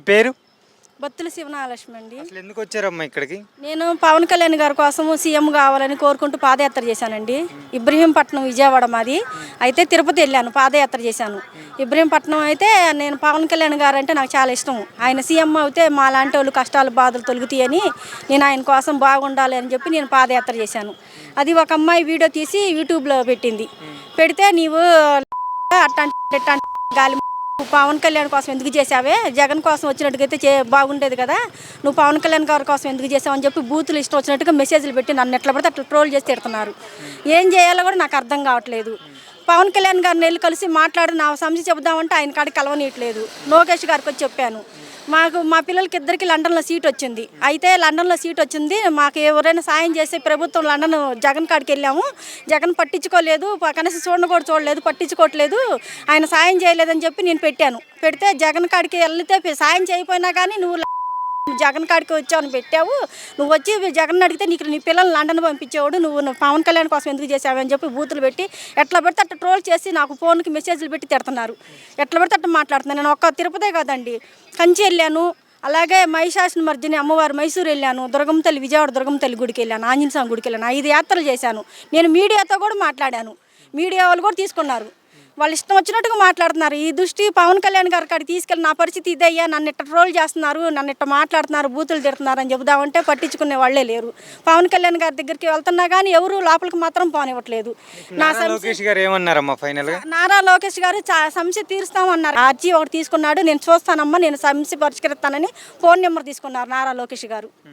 పేరు? బత్తుల శివనాలక్ష్మి అండి. అసలు ఎందుకు వచ్చారమ్మా ఇక్కడికి? నేను పవన్ కళ్యాణ్ గారి కోసము సీఎం కావాలని కోరుకుంటూ పాదయాత్ర చేశానండి. ఇబ్రహీంపట్నం విజయవాడ మాది. అయితే తిరుపతి వెళ్ళాను, పాదయాత్ర చేశాను. ఇబ్రహీంపట్నం అయితే నేను పవన్ కళ్యాణ్ గారు అంటే నాకు చాలా ఇష్టం. ఆయన సీఎం అయితే మా లాంటి వాళ్ళు కష్టాలు బాధలు తొలుగుతాయని నేను ఆయన కోసం బాగుండాలి అని చెప్పి నేను పాదయాత్ర చేశాను. అది ఒక అమ్మాయి వీడియో తీసి యూట్యూబ్లో పెట్టింది. పెడితే నీవు అట్ట గాలి పవన్ కళ్యాణ్ కోసం ఎందుకు చేసావే, జగన్ కోసం వచ్చినట్టుగైతే బాగుండేది కదా, నువ్వు పవన్ కళ్యాణ్ గారి కోసం ఎందుకు చేసావు అని చెప్పి బూతులు ఇష్టం వచ్చినట్టుగా మెసేజ్లు పెట్టి నన్ను ఎట్లా పడితే అట్లా ట్రోల్ చేసి తిడుతున్నారు. ఏం చేయాలో కూడా నాకు అర్థం కావట్లేదు. పవన్ కళ్యాణ్ గారిని వెళ్ళి కలిసి మాట్లాడి నా సమస్య చెబుదామంటే ఆయన కాడికి కలవనీయట్లేదు. లోకేష్ గారికి వచ్చి చెప్పాను. మా పిల్లలకి ఇద్దరికి లండన్లో సీట్ వచ్చింది. అయితే లండన్లో సీట్ వచ్చింది, మాకు ఎవరైనా సాయం చేసే ప్రభుత్వం లండన్ జగన్ కాడికి వెళ్ళాము. జగన్ పట్టించుకోలేదు, కనీసం చూడలేదు, పట్టించుకోవట్లేదు, ఆయన సాయం చేయలేదని చెప్పి నేను పెట్టాను. పెడితే జగన్ కాడికి వెళ్తే సాయం చేయకపోయినా కానీ నువ్వు జగన్ కాడికి వచ్చావని పెట్టావు, నువ్వు వచ్చి జగన్ అడిగితే నీ పిల్లల్ని లండన్ పంపించేవాడు, నువ్వు పవన్ కళ్యాణ్ కోసం ఎందుకు చేసావు అని చెప్పి బూతులు పెట్టి ఎట్లా పడితే అట్లా ట్రోల్ చేసి నాకు ఫోన్కి మెసేజ్లు పెట్టి తిడుతున్నారు. ఎట్లా పడితే అట్లా మాట్లాడుతున్నాను. నేను ఒక్క తిరుపతే కాదండి, కంచి వెళ్ళాను, అలాగే మహిషాసుని మర్దిని అమ్మవారు మైసూరు వెళ్ళాను, దుర్గమ్మ తల్లి విజయవాడ దుర్గమ్మ తల్లి గుడికి వెళ్ళాను, ఆంజనేయ స్వామి గుడికి వెళ్ళాను. 5 యాత్రలు చేశాను. నేను మీడియాతో కూడా మాట్లాడాను, మీడియా వాళ్ళు కూడా తీసుకున్నారు. వాళ్ళు ఇష్టం వచ్చినట్టుగా మాట్లాడుతున్నారు. ఈ దృష్టి పవన్ కళ్యాణ్ గారి కాడికి తీసుకెళ్ళి నా పరిస్థితి ఇదయ్యా, నన్ను ఇట్ట ట్రోల్ చేస్తున్నారు, నన్ను ఇట్ట మాట్లాడుతున్నారు, బూతులు తిడుతున్నారు అని చెబుదామంటే పట్టించుకునే వాళ్ళే లేరు. పవన్ కళ్యాణ్ గారి దగ్గరికి వెళ్తున్నా కానీ ఎవరు లోపలికి మాత్రం పోనివ్వట్లేదు. లోకేష్ గారు ఏమన్నారమ్మా ఫైనల్ గా? నారా లోకేష్ గారు సమస్య తీరుస్తామన్నారు. అర్జీ ఒకటి తీసుకున్నాడు, నేను చూస్తానమ్మా, నేను సమస్య పరిష్కరిస్తానని ఫోన్ నెంబర్ తీసుకున్నారు నారా లోకేష్ గారు.